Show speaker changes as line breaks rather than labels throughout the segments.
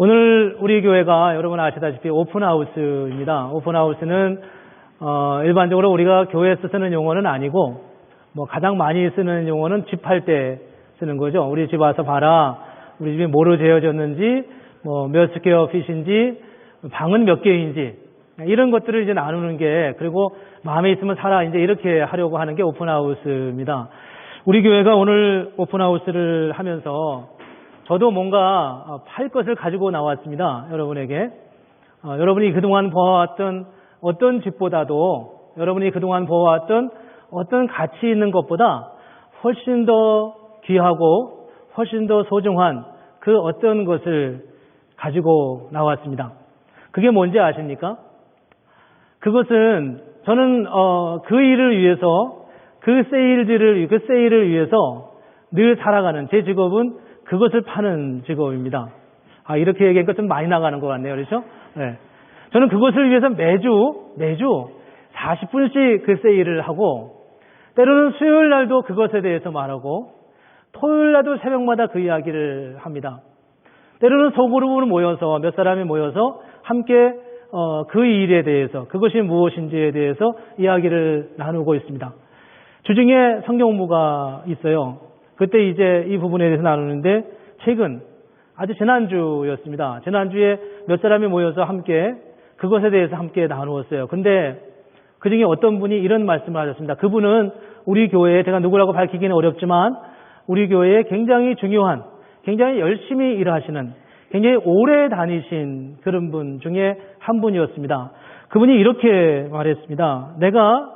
오늘 우리 교회가 여러분 아시다시피 오픈하우스입니다. 오픈하우스는 일반적으로 우리가 교회에서 쓰는 용어는 아니고 가장 많이 쓰는 용어는 집할 때 쓰는 거죠. 우리 집 와서 봐라. 우리 집이 뭐로 재어졌는지, 몇 스퀘어 핏인지, 방은 몇 개인지 이런 것들을 이제 나누는 게, 그리고 마음에 있으면 살아, 이제 이렇게 하려고 하는 게 오픈하우스입니다. 우리 교회가 오늘 오픈하우스를 하면서 저도 뭔가 팔 것을 가지고 나왔습니다. 여러분에게. 여러분이 그동안 보아왔던 어떤 집보다도, 여러분이 그동안 보아왔던 어떤 가치 있는 것보다 훨씬 더 귀하고 훨씬 더 소중한 그 어떤 것을 가지고 나왔습니다. 그게 뭔지 아십니까? 그것은 저는 그 일을 위해서, 그 세일을 위해서 늘 살아가는, 제 직업은 그것을 파는 직업입니다. 이렇게 얘기하니까 좀 많이 나가는 것 같네요. 그렇죠? 네. 저는 그것을 위해서 매주 40분씩 그 세일을 하고, 때로는 수요일 날도 그것에 대해서 말하고, 토요일 날도 새벽마다 그 이야기를 합니다. 때로는 소그룹으로 모여서, 몇 사람이 모여서 함께 그 일에 대해서, 그것이 무엇인지에 대해서 이야기를 나누고 있습니다. 주중에 성경 공부가 있어요. 그때 이제 이 부분에 대해서 나누는데, 최근 아주 지난주였습니다. 지난주에 몇 사람이 모여서 함께 그것에 대해서 함께 나누었어요. 근데 그 중에 어떤 분이 이런 말씀을 하셨습니다. 그분은 우리 교회에, 제가 누구라고 밝히기는 어렵지만 우리 교회에 굉장히 중요한, 굉장히 열심히 일하시는, 굉장히 오래 다니신 그런 분 중에 한 분이었습니다. 그분이 이렇게 말했습니다. 내가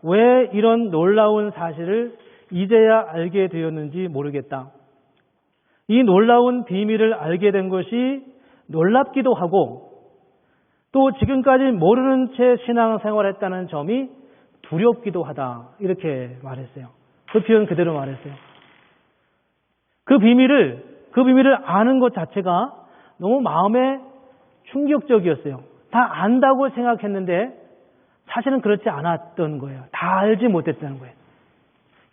왜 이런 놀라운 사실을 이제야 알게 되었는지 모르겠다. 이 놀라운 비밀을 알게 된 것이 놀랍기도 하고, 또 지금까지 모르는 채 신앙생활했다는 점이 두렵기도 하다. 이렇게 말했어요. 그 표현 그대로 말했어요. 그 비밀을 아는 것 자체가 너무 마음에 충격적이었어요. 다 안다고 생각했는데 사실은 그렇지 않았던 거예요. 다 알지 못했다는 거예요.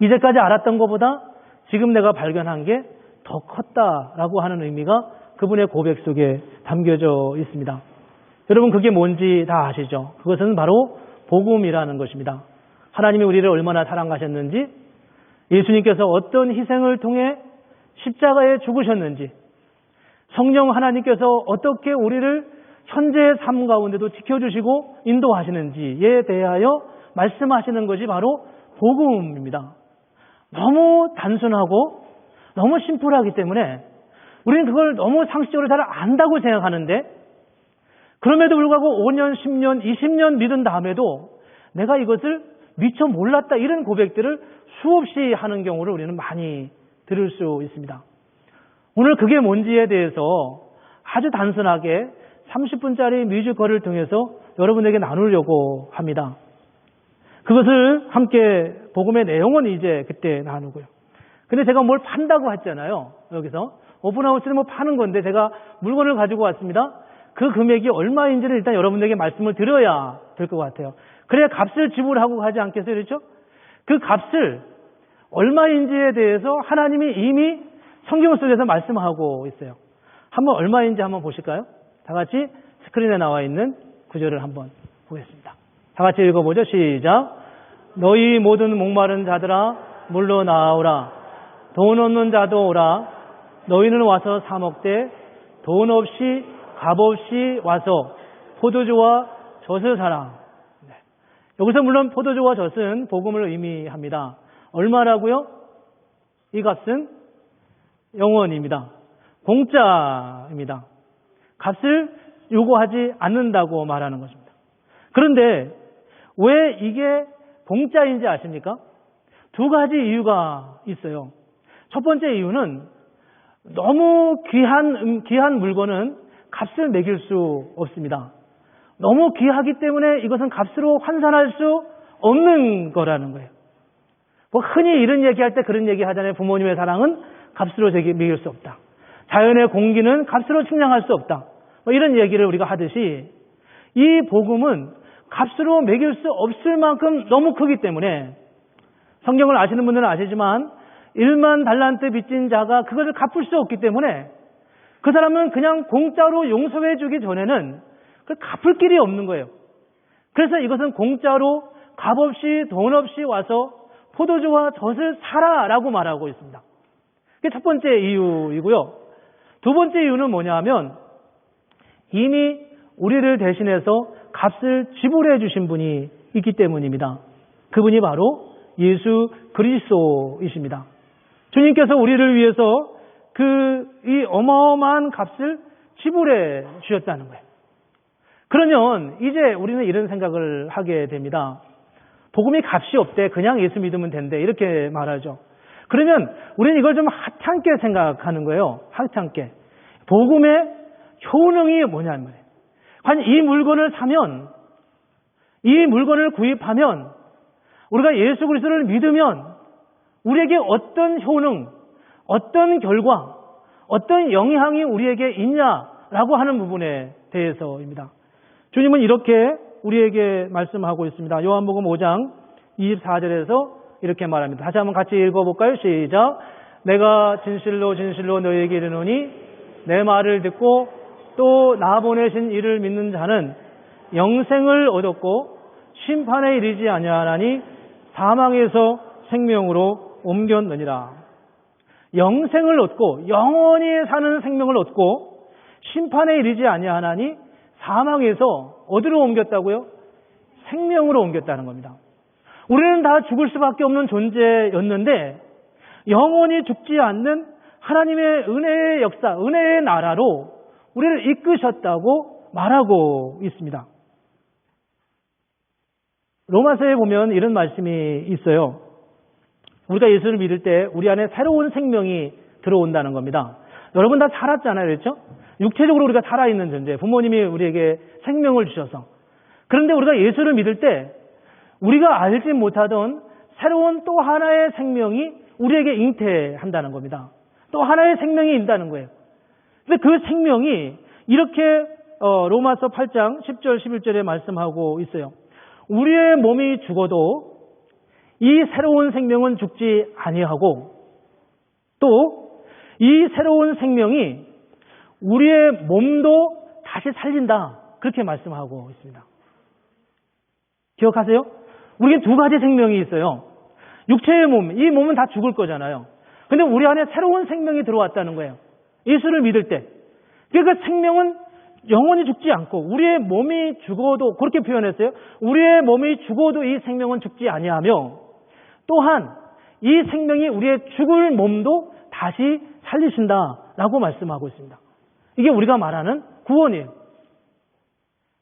이제까지 알았던 것보다 지금 내가 발견한 게 더 컸다라고 하는 의미가 그분의 고백 속에 담겨져 있습니다. 여러분, 그게 뭔지 다 아시죠? 그것은 바로 복음이라는 것입니다. 하나님이 우리를 얼마나 사랑하셨는지, 예수님께서 어떤 희생을 통해 십자가에 죽으셨는지, 성령 하나님께서 어떻게 우리를 현재의 삶 가운데도 지켜주시고 인도하시는지에 대하여 말씀하시는 것이 바로 복음입니다. 너무 단순하고 너무 심플하기 때문에 우리는 그걸 너무 상식적으로 잘 안다고 생각하는데, 그럼에도 불구하고 5년, 10년, 20년 믿은 다음에도 내가 이것을 미처 몰랐다, 이런 고백들을 수없이 하는 경우를 우리는 많이 들을 수 있습니다. 오늘 그게 뭔지에 대해서 아주 단순하게 30분짜리 뮤지컬을 통해서 여러분에게 나누려고 합니다. 그것을 함께, 복음의 내용은 이제 그때 나누고요. 근데 제가 뭘 판다고 했잖아요. 여기서 오픈하우스는 파는 건데 제가 물건을 가지고 왔습니다. 그 금액이 얼마인지를 일단 여러분에게 말씀을 드려야 될 것 같아요. 그래야 값을 지불하고 가지 않겠어요? 그렇죠? 그 값을 얼마인지에 대해서 하나님이 이미 성경 속에서 말씀하고 있어요. 한번 얼마인지 한번 보실까요? 다 같이 스크린에 나와 있는 구절을 한번 보겠습니다. 다 같이 읽어보죠. 시작. 너희 모든 목마른 자들아 물러 나오라. 돈 없는 자도 오라. 너희는 와서 사 먹되 돈 없이 값 없이 와서 포도주와 젖을 사라. 네. 여기서 물론 포도주와 젖은 복음을 의미합니다. 얼마라고요? 이 값은 영원입니다. 공짜입니다. 값을 요구하지 않는다고 말하는 것입니다. 그런데 왜 이게 공짜인지 아십니까? 두 가지 이유가 있어요. 첫 번째 이유는 너무 귀한 물건은 값을 매길 수 없습니다. 너무 귀하기 때문에 이것은 값으로 환산할 수 없는 거라는 거예요. 흔히 이런 얘기할 때 그런 얘기 하잖아요. 부모님의 사랑은 값으로 매길 수 없다. 자연의 공기는 값으로 측량할 수 없다. 이런 얘기를 우리가 하듯이 이 복음은 값으로 매길 수 없을 만큼 너무 크기 때문에, 성경을 아시는 분들은 아시지만 1만 달란트 빚진 자가 그것을 갚을 수 없기 때문에 그 사람은 그냥 공짜로 용서해 주기 전에는 그 갚을 길이 없는 거예요. 그래서 이것은 공짜로 값 없이 돈 없이 와서 포도주와 젖을 사라라고 말하고 있습니다. 그게 첫 번째 이유이고요. 두 번째 이유는 뭐냐 하면 이미 우리를 대신해서 값을 지불해 주신 분이 있기 때문입니다. 그분이 바로 예수 그리스도이십니다. 주님께서 우리를 위해서 이 어마어마한 값을 지불해 주셨다는 거예요. 그러면 이제 우리는 이런 생각을 하게 됩니다. 복음이 값이 없대. 그냥 예수 믿으면 된대. 이렇게 말하죠. 그러면 우리는 이걸 좀 하찮게 생각하는 거예요. 하찮게. 복음의 효능이 뭐냐는 거예요. 아니, 이 물건을 사면, 이 물건을 구입하면, 우리가 예수 그리스도를 믿으면 우리에게 어떤 효능, 어떤 결과, 어떤 영향이 우리에게 있냐라고 하는 부분에 대해서입니다. 주님은 이렇게 우리에게 말씀하고 있습니다. 요한복음 5장 24절에서 이렇게 말합니다. 다시 한번 같이 읽어볼까요? 시작. 내가 진실로 진실로 너희에게 이르노니 내 말을 듣고 또 나 보내신 이를 믿는 자는 영생을 얻었고 심판에 이르지 아니하나니 사망에서 생명으로 옮겼느니라. 영생을 얻고 영원히 사는 생명을 얻고 심판에 이르지 아니하나니 사망에서 어디로 옮겼다고요? 생명으로 옮겼다는 겁니다. 우리는 다 죽을 수밖에 없는 존재였는데 영원히 죽지 않는 하나님의 은혜의 역사, 은혜의 나라로 우리를 이끄셨다고 말하고 있습니다. 로마서에 보면 이런 말씀이 있어요. 우리가 예수를 믿을 때 우리 안에 새로운 생명이 들어온다는 겁니다. 여러분 다 살았잖아요. 그렇죠? 육체적으로 우리가 살아있는 존재, 부모님이 우리에게 생명을 주셔서. 그런데 우리가 예수를 믿을 때 우리가 알지 못하던 새로운 또 하나의 생명이 우리에게 잉태한다는 겁니다. 또 하나의 생명이 있다는 거예요. 근데 그 생명이 이렇게 로마서 8장 10절 11절에 말씀하고 있어요. 우리의 몸이 죽어도 이 새로운 생명은 죽지 아니하고 또 이 새로운 생명이 우리의 몸도 다시 살린다. 그렇게 말씀하고 있습니다. 기억하세요? 우리에게 두 가지 생명이 있어요. 육체의 몸, 이 몸은 다 죽을 거잖아요. 근데 우리 안에 새로운 생명이 들어왔다는 거예요. 예수를 믿을 때. 그 생명은 영원히 죽지 않고 우리의 몸이 죽어도 그렇게 표현했어요. 우리의 몸이 죽어도 이 생명은 죽지 아니하며 또한 이 생명이 우리의 죽을 몸도 다시 살리신다라고 말씀하고 있습니다. 이게 우리가 말하는 구원이에요.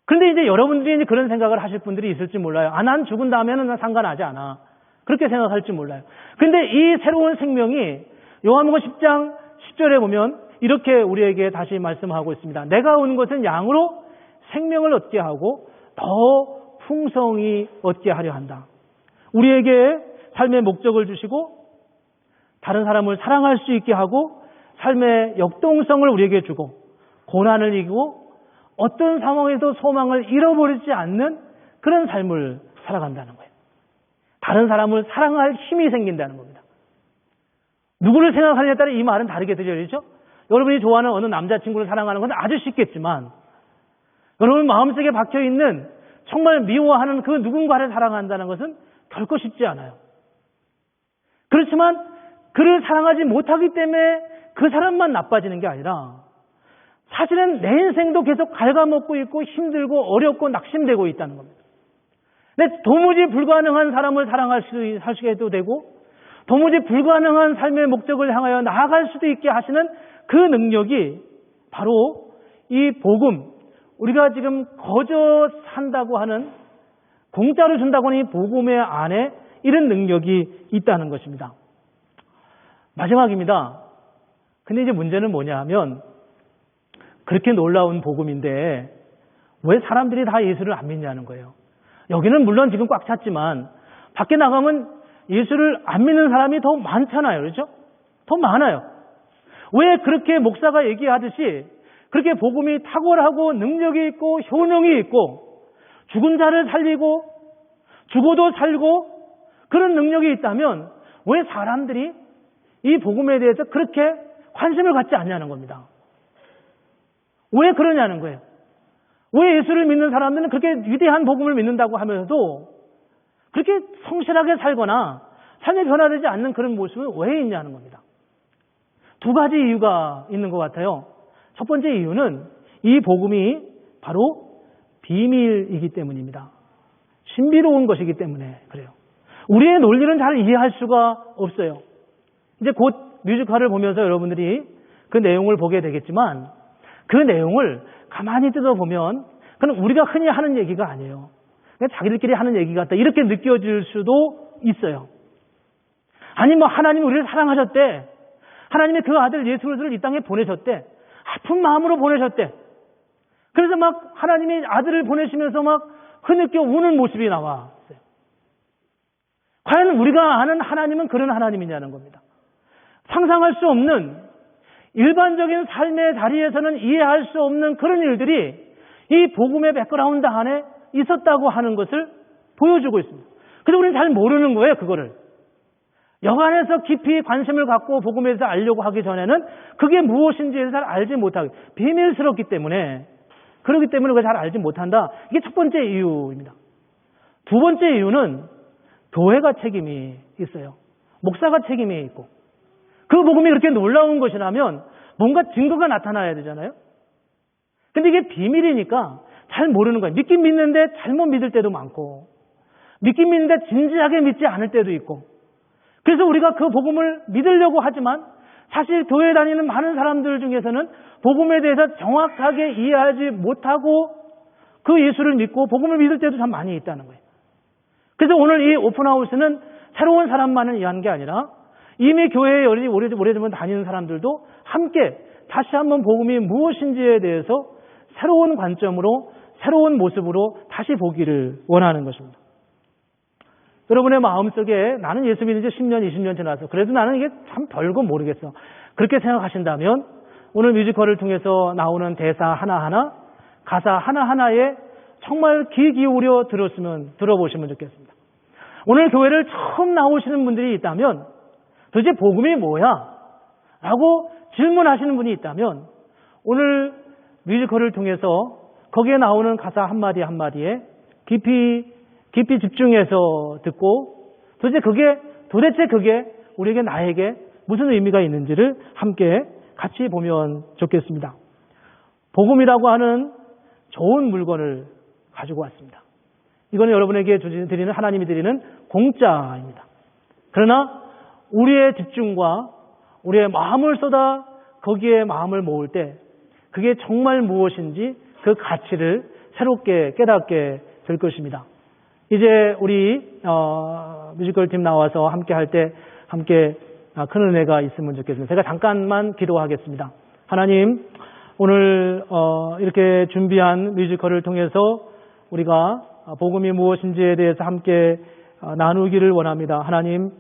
그런데 이제 여러분들이 이제 그런 생각을 하실 분들이 있을지 몰라요. 난 죽은 다음에는 난 상관하지 않아. 그렇게 생각할지 몰라요. 그런데 이 새로운 생명이 요한복음 10장 10절에 보면 이렇게 우리에게 다시 말씀하고 있습니다. 내가 온 것은 양으로 생명을 얻게 하고 더 풍성히 얻게 하려 한다. 우리에게 삶의 목적을 주시고 다른 사람을 사랑할 수 있게 하고 삶의 역동성을 우리에게 주고 고난을 이기고 어떤 상황에서 소망을 잃어버리지 않는 그런 삶을 살아간다는 거예요. 다른 사람을 사랑할 힘이 생긴다는 겁니다. 누구를 생각하느냐에 따라 이 말은 다르게 들려지죠? 여러분이 좋아하는 어느 남자친구를 사랑하는 건 아주 쉽겠지만 여러분 마음속에 박혀있는 정말 미워하는 그 누군가를 사랑한다는 것은 결코 쉽지 않아요. 그렇지만 그를 사랑하지 못하기 때문에 그 사람만 나빠지는 게 아니라 사실은 내 인생도 계속 갉아먹고 있고 힘들고 어렵고 낙심되고 있다는 겁니다. 근데 도무지 불가능한 사람을 사랑할 수도 되고 도무지 불가능한 삶의 목적을 향하여 나아갈 수도 있게 하시는 그 능력이 바로 이 복음, 우리가 지금 거저 산다고 하는 공짜로 준다고 하는 이 복음의 안에 이런 능력이 있다는 것입니다. 마지막입니다. 근데 이제 문제는 뭐냐 하면 그렇게 놀라운 복음인데 왜 사람들이 다 예수를 안 믿냐는 거예요. 여기는 물론 지금 꽉 찼지만 밖에 나가면 예수를 안 믿는 사람이 더 많잖아요. 그렇죠? 더 많아요. 왜 그렇게 목사가 얘기하듯이 그렇게 복음이 탁월하고 능력이 있고 효능이 있고 죽은 자를 살리고 죽어도 살고 그런 능력이 있다면 왜 사람들이 이 복음에 대해서 그렇게 관심을 갖지 않냐는 겁니다. 왜 그러냐는 거예요. 왜 예수를 믿는 사람들은 그렇게 위대한 복음을 믿는다고 하면서도 그렇게 성실하게 살거나 삶이 변화되지 않는 그런 모습은 왜 있냐는 겁니다. 두 가지 이유가 있는 것 같아요. 첫 번째 이유는 이 복음이 바로 비밀이기 때문입니다. 신비로운 것이기 때문에 그래요. 우리의 논리는 잘 이해할 수가 없어요. 이제 곧 뮤지컬을 보면서 여러분들이 그 내용을 보게 되겠지만 그 내용을 가만히 뜯어보면 그건 우리가 흔히 하는 얘기가 아니에요. 그냥 자기들끼리 하는 얘기 같다 이렇게 느껴질 수도 있어요. 아니 뭐 하나님이 우리를 사랑하셨대. 하나님이 그 아들 예수 그리스도를 이 땅에 보내셨대. 아픈 마음으로 보내셨대. 그래서 막 하나님이 아들을 보내시면서 막 흐느껴 우는 모습이 나왔어요. 과연 우리가 아는 하나님은 그런 하나님이냐는 겁니다. 상상할 수 없는 일반적인 삶의 자리에서는 이해할 수 없는 그런 일들이 이 복음의 백그라운드 안에 있었다고 하는 것을 보여주고 있습니다. 그래서 우리는 잘 모르는 거예요, 그거를. 여간에서 깊이 관심을 갖고 복음에 대해서 알려고 하기 전에는 그게 무엇인지에 잘 알지 못하고 비밀스럽기 때문에 그렇기 때문에 그걸 잘 알지 못한다. 이게 첫 번째 이유입니다. 두 번째 이유는 교회가 책임이 있어요. 목사가 책임이 있고 그 복음이 그렇게 놀라운 것이라면 뭔가 증거가 나타나야 되잖아요. 근데 이게 비밀이니까 잘 모르는 거예요. 믿긴 믿는데 잘못 믿을 때도 많고 믿긴 믿는데 진지하게 믿지 않을 때도 있고 그래서 우리가 그 복음을 믿으려고 하지만 사실 교회 다니는 많은 사람들 중에서는 복음에 대해서 정확하게 이해하지 못하고 그 예수를 믿고 복음을 믿을 때도 참 많이 있다는 거예요. 그래서 오늘 이 오픈하우스는 새로운 사람만을 위한 게 아니라 이미 교회에 오래전부터 다니는 사람들도 함께 다시 한번 복음이 무엇인지에 대해서 새로운 관점으로 새로운 모습으로 다시 보기를 원하는 것입니다. 여러분의 마음속에 나는 예수 믿은 지 10년, 20년 지나서 그래도 나는 이게 참 별거 모르겠어. 그렇게 생각하신다면 오늘 뮤지컬을 통해서 나오는 대사 하나하나, 가사 하나하나에 정말 귀 기울여 들어보시면 좋겠습니다. 오늘 교회를 처음 나오시는 분들이 있다면 도대체 복음이 뭐야? 라고 질문하시는 분이 있다면 오늘 뮤지컬을 통해서 거기에 나오는 가사 한마디 한마디에 깊이 집중해서 듣고 도대체 그게 우리에게 나에게 무슨 의미가 있는지를 함께 같이 보면 좋겠습니다. 복음이라고 하는 좋은 물건을 가지고 왔습니다. 이거는 여러분에게 드리는 하나님이 드리는 공짜입니다. 그러나 우리의 집중과 우리의 마음을 쏟아 거기에 마음을 모을 때 그게 정말 무엇인지 그 가치를 새롭게 깨닫게 될 것입니다. 이제 우리 뮤지컬 팀 나와서 함께 할 때 함께 큰 은혜가 있으면 좋겠습니다. 제가 잠깐만 기도하겠습니다. 하나님, 오늘 이렇게 준비한 뮤지컬을 통해서 우리가 복음이 무엇인지에 대해서 함께 나누기를 원합니다. 하나님,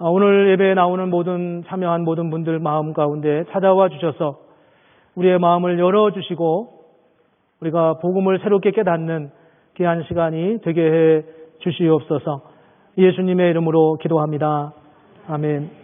오늘 예배에 나오는 참여한 모든 분들 마음 가운데 찾아와 주셔서 우리의 마음을 열어주시고 우리가 복음을 새롭게 깨닫는 귀한 시간이 되게 해 주시옵소서. 예수님의 이름으로 기도합니다. 아멘.